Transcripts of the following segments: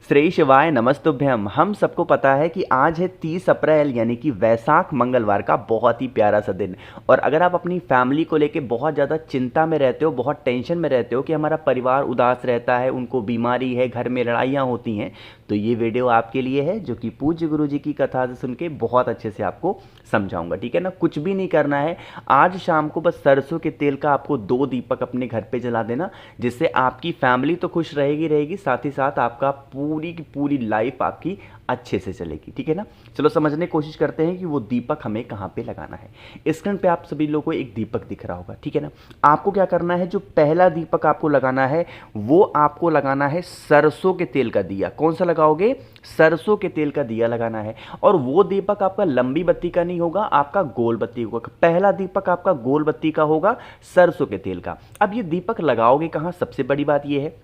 श्री शिवाय नमस्तुभ्यम। हम सबको पता है कि आज है 30 अप्रैल यानी कि वैशाख मंगलवार का बहुत ही प्यारा सा दिन। और अगर आप अपनी फैमिली को लेके बहुत ज़्यादा चिंता में रहते हो, बहुत टेंशन में रहते हो कि हमारा परिवार उदास रहता है, उनको बीमारी है, घर में लड़ाइयाँ होती हैं, तो ये वीडियो आपके लिए है जो कि पूज्य गुरु जी की कथा से सुन के बहुत अच्छे से आपको समझाऊंगा। ठीक है ना। कुछ भी नहीं करना है। आज शाम को बस सरसों के तेल का आपको 2 दीपक अपने घर पे जला देना, जिससे आपकी फैमिली तो खुश रहेगी रहेगी, साथ ही साथ आपका पूरी की पूरी लाइफ आपकी अच्छे से चलेगी। ठीक है ना। चलो समझने की कोशिश करते हैं कि वो दीपक हमें कहाँ पे लगाना है। स्क्रीन पे आप सभी लोगों को एक दीपक दिख रहा होगा। ठीक है ना। आपको क्या करना है, जो पहला दीपक आपको लगाना है वो आपको लगाना है सरसों के तेल का दिया। कौन सा लगाओगे? सरसों के तेल का दिया लगाना है। और वो दीपक आपका लंबी बत्ती का नहीं होगा, आपका गोल बत्ती होगा। पहला दीपक आपका गोल बत्ती का होगा, सरसों के तेल का। अब ये दीपक लगाओगे कहाँ, सबसे बड़ी बात ये है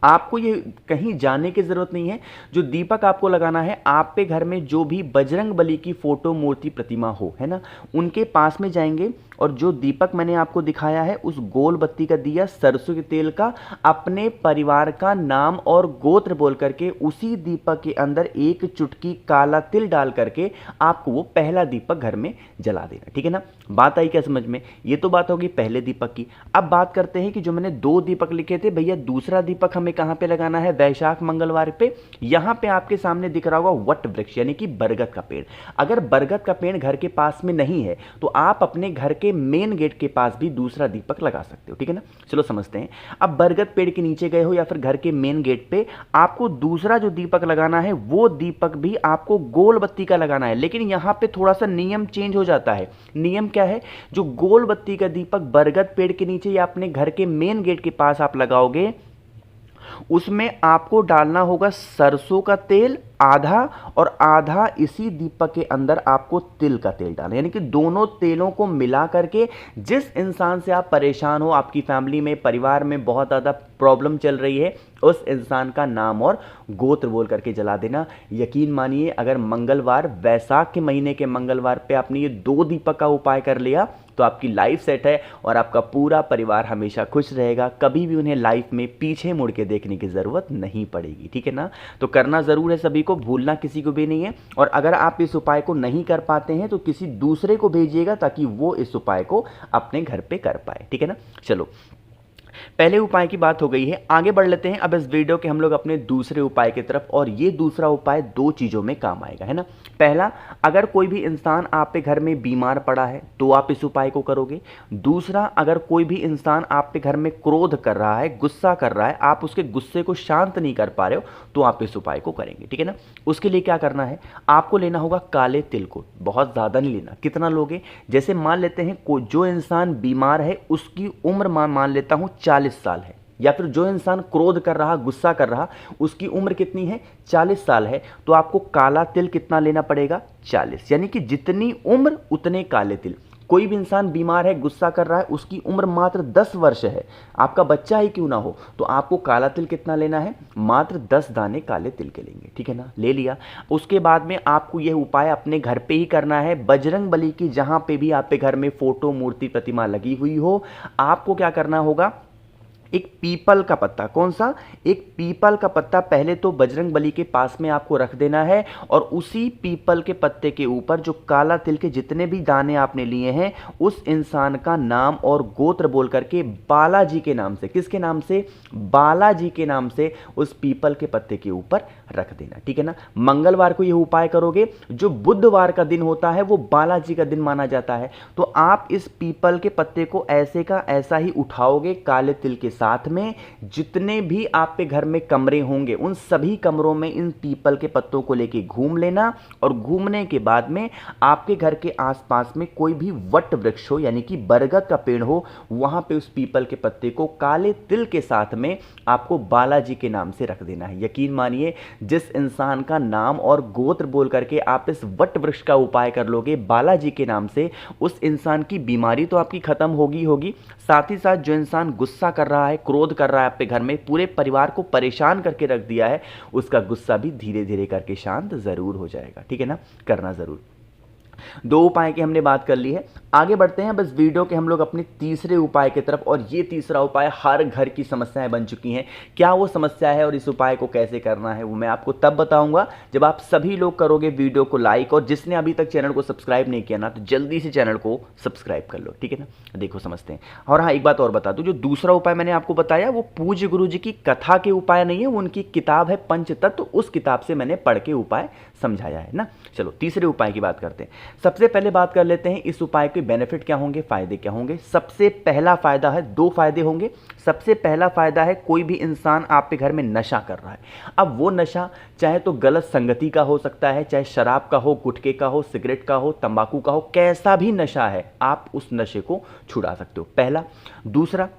आपको ये कहीं जाने की जरूरत नहीं है। जो दीपक आपको लगाना है, आप पे घर में जो भी बजरंग बली की फोटो मूर्ति प्रतिमा हो, है ना, उनके पास में जाएंगे और जो दीपक मैंने आपको दिखाया है उस गोल बत्ती का दिया सरसों के तेल का, अपने परिवार का नाम और गोत्र बोल करके उसी दीपक के अंदर एक चुटकी काला तिल डाल करके आपको वो पहला दीपक घर में जला देना। ठीक है ना। बात आई क्या समझ में? ये तो बात होगी पहले दीपक की। अब बात करते हैं कि जो मैंने 2 दीपक लिखे थे, भैया दूसरा दीपक हमें कहां पे लगाना है? वैशाख मंगलवार पे। यहां पे आपके सामने दिख रहा होगा वट वृक्ष यानी कि बरगद का पेड़। अगर बरगद का पेड़ घर के पास में नहीं है तो आप अपने घर के मेन गेट के पास भी दूसरा दीपक लगा सकते हो। ठीक है ना। चलो समझते हैं। अब बरगद पेड़ के नीचे गए हो या फिर घर के मेन गेट पे, आपको दूसरा जो दीपक लगाना है वो दीपक भी आपको गोल बत्ती का लगाना है। लेकिन यहां पे थोड़ा सा नियम चेंज हो जाता है। नियम क्या है? जो गोल बत्ती का दीपक बरगद पेड़ के नीचे या अपने घर के मेन गेट के पास आप लगाओगे, उसमें आपको डालना होगा सरसों का तेल आधा, और आधा इसी दीपक के अंदर आपको तिल का तेल डालना। यानी कि दोनों तेलों को मिला करके जिस इंसान से आप परेशान हो, आपकी फैमिली में परिवार में बहुत ज़्यादा प्रॉब्लम चल रही है, उस इंसान का नाम और गोत्र बोल करके जला देना। यकीन मानिए, अगर मंगलवार, वैशाख के महीने के मंगलवार पे आपने ये 2 दीपक का उपाय कर लिया तो आपकी लाइफ सेट है और आपका पूरा परिवार हमेशा खुश रहेगा। कभी भी उन्हें लाइफ में पीछे मुड़ के देखने की ज़रूरत नहीं पड़ेगी। ठीक है ना। तो करना ज़रूर है सभी को, भूलना किसी को भी नहीं है। और अगर आप इस उपाय को नहीं कर पाते हैं तो किसी दूसरे को भेजिएगा ताकि वो इस उपाय को अपने घर पे कर पाए। ठीक है ना। चलो, पहले उपाय की बात हो गई है, आगे बढ़ लेते हैं अब इस वीडियो के हम लोग अपने दूसरे उपाय की तरफ। और ये दूसरा उपाय 2 चीज़ों में काम आएगा, है ना। पहला, अगर कोई भी इंसान आप पे घर में बीमार पड़ा है तो आप इस उपाय को करोगे। दूसरा, अगर कोई भी इंसान आप पे घर में क्रोध कर रहा है, गुस्सा कर रहा है, आप उसके गुस्से को शांत नहीं कर पा रहे हो तो आप इस उपाय को करेंगे। ठीक है ना। उसके लिए क्या करना है, आपको लेना होगा काले तिल को। बहुत ज़्यादा नहीं लेना। कितना लोगे? जैसे मान लेते हैं जो इंसान बीमार है उसकी उम्र मान लेता हूं 40 साल है, या फिर जो इंसान क्रोध कर रहा, गुस्सा कर रहा, उसकी उम्र कितनी है? 40 साल है। तो आपको काला तिल कितना लेना पड़ेगा? 40। यानी कि जितनी उम्र उतने काले तिल। कोई भी इंसान बीमार है, गुस्सा कर रहा है, उसकी उम्र मात्र 10 वर्ष है, आपका बच्चा ही क्यों ना हो, तो आपको काला तिल कितना लेना है? मात्र 10 दाने काले तिल के लेंगे। ठीक है ना। ले लिया। उसके बाद में आपको यह उपाय अपने घर पे ही करना है। बजरंग बली की जहां पे भी आपके घर में फोटो, मूर्ति, प्रतिमा लगी हुई हो, आपको क्या करना होगा, एक पीपल का पत्ता। कौन सा? एक पीपल का पत्ता पहले तो बजरंग बली के पास में आपको रख देना है, और उसी पीपल के पत्ते के ऊपर जो काला तिल के जितने भी दाने आपने लिए हैं उस इंसान का नाम और गोत्र बोल करके बालाजी के नाम से, किसके नाम से? बालाजी के नाम से उस पीपल के पत्ते के ऊपर रख देना। ठीक है ना। मंगलवार को यह उपाय करोगे। जो बुधवार का दिन होता है वो बालाजी का दिन माना जाता है, तो आप इस पीपल के पत्ते को ऐसे का ऐसा ही उठाओगे, काले तिल के साथ में जितने भी आप पे घर में कमरे होंगे उन सभी कमरों में इन पीपल के पत्तों को लेके घूम लेना। और घूमने के बाद में आपके घर के आसपास में कोई भी वट वृक्ष हो यानी कि बरगद का पेड़ हो, वहां पे उस पीपल के पत्ते को काले तिल के साथ में आपको बालाजी के नाम से रख देना है। यकीन मानिए, जिस इंसान का नाम और गोत्र बोल करके आप इस वट वृक्ष का उपाय कर लोगे बालाजी के नाम से, उस इंसान की बीमारी तो आपकी खत्म होगी होगी, साथ ही साथ जो इंसान गुस्सा कर रहा है, क्रोध कर रहा है, आपके घर में पूरे परिवार को परेशान करके रख दिया है, उसका गुस्सा भी धीरे धीरे करके शांत जरूर हो जाएगा। ठीक है ना। करना जरूर। दो उपाय की हमने बात कर ली है। आगे बढ़ते हैं बस वीडियो के हम लोग अपने तीसरे उपाय की तरफ, और ये तीसरा उपाय हर घर की समस्याएं बन चुकी हैं। क्या वो समस्या है और इस उपाय को कैसे करना है वो मैं आपको तब बताऊंगा जब आप सभी लोग करोगे वीडियो को लाइक, और जिसने अभी तक चैनल को सब्सक्राइब नहीं किया ना तो जल्दी से चैनल को सब्सक्राइब कर लो, ठीक है ना। देखो समझते हैं। और हाँ, एक बात और बता दूं, जो दूसरा उपाय मैंने आपको बताया वो पूज्य गुरु जी की कथा के उपाय नहीं है, वो उनकी किताब है पंचतत्व, उस किताब से मैंने पढ़ के उपाय समझाया है ना। चलो तीसरे उपाय की बात करते हैं। सबसे पहले बात कर लेते हैं इस उपाय के बेनिफिट क्या होंगे, फायदे क्या होंगे। सबसे पहला फायदा है, दो फायदे होंगे। सबसे पहला फायदा है, कोई भी इंसान आपके घर में नशा कर रहा है, अब वो नशा चाहे तो गलत संगति का हो सकता है, चाहे शराब का हो, गुटखे का हो, सिगरेट का हो, तंबाकू का हो, कैसा भी नशा है, आप उस नशे को छुड़ा सकते हो, पहला। दूसरा,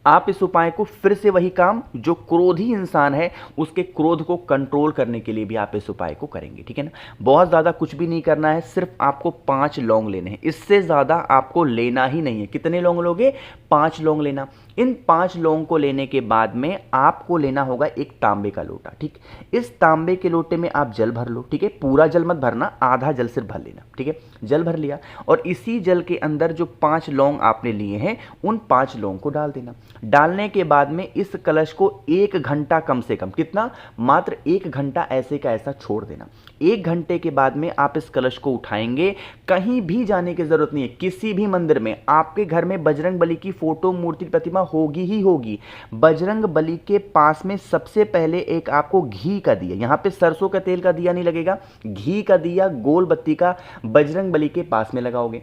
आप इस उपाय को फिर से वही काम, जो क्रोधी इंसान है उसके क्रोध को कंट्रोल करने के लिए भी आप इस उपाय को करेंगे, ठीक है ना। बहुत ज़्यादा कुछ भी नहीं करना है, सिर्फ आपको 5 लौंग लेने हैं, इससे ज़्यादा आपको लेना ही नहीं है। कितने लौंग लोगे? 5 लौंग लेना। इन 5 लौंग को लेने के बाद में आपको लेना होगा एक तांबे का लोटा, ठीक। इस तांबे के लोटे में आप जल भर लो, ठीक है। पूरा जल मत भरना, आधा जल सिर्फ भर लेना, ठीक है। जल भर लिया और इसी जल के अंदर जो 5 लौंग आपने लिए हैं उन 5 लौंग को डाल देना। डालने के बाद में इस कलश को 1 घंटा, कम से कम कितना, मात्र 1 घंटा ऐसे का ऐसा छोड़ देना। 1 घंटे के बाद में आप इस कलश को उठाएंगे, कहीं भी जाने की जरूरत नहीं है। किसी भी मंदिर में, आपके घर में बजरंग बली की फोटो, मूर्ति, प्रतिमा होगी ही होगी। बजरंग बली के पास में सबसे पहले एक आपको घी का दिया, यहां पे सरसों का तेल का दिया नहीं लगेगा, घी का दिया गोल बत्ती का बजरंग बली के पास में लगाओगे।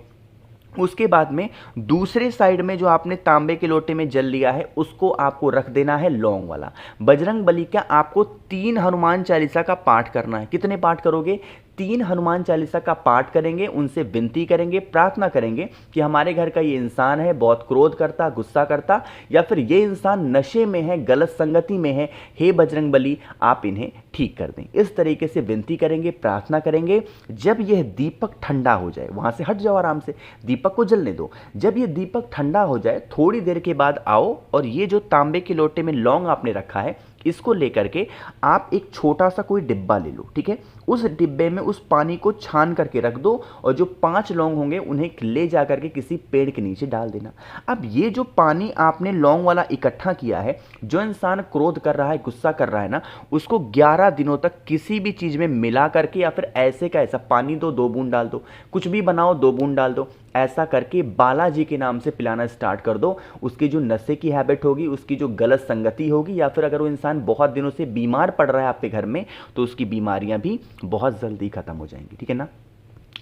उसके बाद में दूसरे साइड में जो आपने तांबे के लोटे में जल लिया है उसको आपको रख देना है लौंग वाला। बजरंग बली का आपको 3 हनुमान चालीसा का पाठ करना है। कितने पाठ करोगे? 3 हनुमान चालीसा का पाठ करेंगे, उनसे विनती करेंगे, प्रार्थना करेंगे कि हमारे घर का ये इंसान है, बहुत क्रोध करता, गुस्सा करता, या फिर ये इंसान नशे में है, गलत संगति में है, हे बजरंग बली आप इन्हें ठीक कर दें। इस तरीके से विनती करेंगे, प्रार्थना करेंगे। जब यह दीपक ठंडा हो जाए, वहां से हट जाओ आराम से, दीपक को जलने दो। जब ये दीपक ठंडा हो जाए, थोड़ी देर के बाद आओ और ये जो तांबे के लोटे में लौंग आपने रखा है इसको लेकर के आप एक छोटा सा कोई डिब्बा ले लो, ठीक है। उस डिब्बे में उस पानी को छान करके रख दो और जो 5 लौंग होंगे उन्हें ले जा करके किसी पेड़ के नीचे डाल देना। अब ये जो पानी आपने लौंग वाला इकट्ठा किया है, जो इंसान क्रोध कर रहा है, गुस्सा कर रहा है ना, उसको 11 दिनों तक किसी भी चीज में मिला करके, या फिर ऐसे का ऐसा पानी दो, 2 बूंद डाल दो, कुछ भी बनाओ 2 बूंद डाल दो, ऐसा करके बालाजी के नाम से पिलाना स्टार्ट कर दो। उसकी जो नशे की हैबिट होगी, उसकी जो गलत संगति होगी, या फिर अगर वो इंसान बहुत दिनों से बीमार पड़ रहा है आपके घर में, तो उसकी बीमारियां भी बहुत जल्दी खत्म हो जाएंगी, ठीक है ना।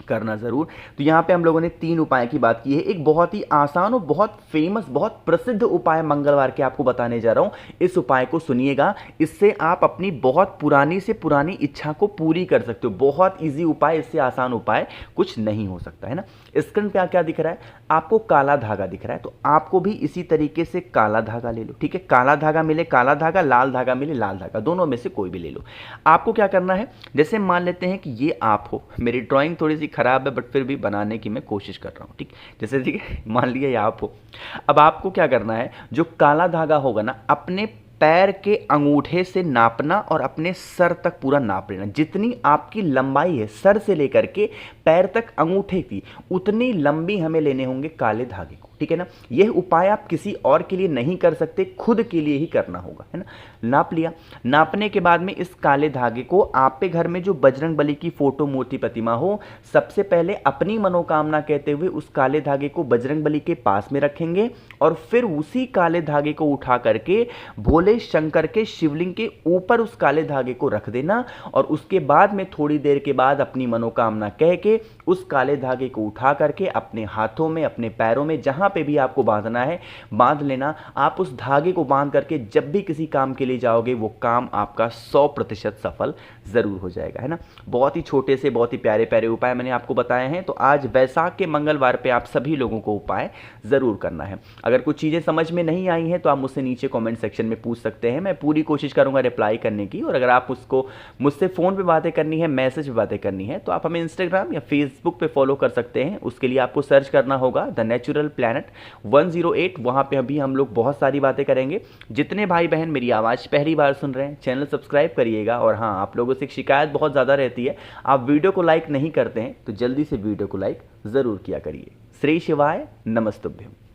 करना जरूर। तो यहां पे हम लोगों ने 3 उपाय की बात की है। एक बहुत ही आसान और बहुत फेमस, बहुत प्रसिद्ध उपाय मंगलवार के आपको बताने जा रहा हूं। इस उपाय को सुनिएगा, इससे आप अपनी बहुत पुरानी से पुरानी इच्छा को पूरी कर सकते हो। बहुत इजी उपाय, इससे आसान उपाय कुछ नहीं हो सकता है ना। स्क्रीन पे क्या दिख रहा है आपको? काला धागा दिख रहा है, तो आपको भी इसी तरीके से काला धागा ले लो, ठीक है। काला धागा मिले काला धागा, लाल धागा मिले लाल धागा, दोनों में से कोई भी ले लो। आपको क्या करना है, जैसे मान लेते हैं कि ये आप हो, मेरी ड्राइंग थोड़ी सी खराब है बट फिर भी बनाने की मैं कोशिश कर रहा हूं, ठीक। जैसे ठीक है, मान लिया ये आप हो। अब आपको क्या करना है, जो काला धागा होगा ना, अपने पैर के अंगूठे से नापना और अपने सर तक पूरा नाप लेना। जितनी आपकी लंबाई है सर से लेकर के पैर तक अंगूठे की, उतनी लंबी हमें लेने होंगे काले धागे को, ठीक है ना। यह उपाय आप किसी और के लिए नहीं कर सकते, खुद के लिए ही करना होगा, है ना। नाप लिया, नापने के बाद में इस काले धागे को आपके घर में जो बजरंग बली की फोटो, मूर्ति, प्रतिमा हो, सबसे पहले अपनी मनोकामना कहते हुए उस काले धागे को बजरंग बली के पास में रखेंगे और फिर उसी काले धागे को उठा करके भोले शंकर के शिवलिंग के ऊपर उस काले धागे को रख देना। और उसके बाद में थोड़ी देर के बाद अपनी मनोकामना कह के उस काले धागे को उठा करके अपने हाथों में, अपने पैरों में, जहां पे भी आपको बांधना है बांध लेना। आप उस धागे को बांध करके जब भी किसी काम के लिए जाओगे वो काम आपका 100% सफल जरूर हो जाएगा, है ना। बहुत ही छोटे से बहुत ही प्यारे प्यारे उपाय मैंने आपको बताए हैं। तो आज वैसाख के मंगलवार पे आप सभी लोगों को उपाय जरूर करना है। अगर कुछ चीजें समझ में नहीं आई हैं तो आप मुझसे नीचे कमेंट सेक्शन में पूछ सकते हैं, मैं पूरी कोशिश करूंगा रिप्लाई करने की। और अगर आप उसको मुझसे फोन पे बातें करनी है, मैसेज पे बातें करनी है, तो आप हमें इंस्टाग्राम या फेसबुक पे फॉलो कर सकते हैं। उसके लिए आपको सर्च करना होगा द नेचुरल प्लानट प्लैनेट 108, वहाँ पे अभी हम लोग बहुत सारी बातें करेंगे। जितने भाई बहन मेरी आवाज़ पहली बार सुन रहे हैं, चैनल सब्सक्राइब करिएगा। और हाँ, आप लोगों से एक शिकायत बहुत ज़्यादा रहती है, आप वीडियो को लाइक नहीं करते हैं, तो जल्दी से वीडियो को लाइक ज़रूर किया करिए। श्री शिवाय नमस्तुभ्यम।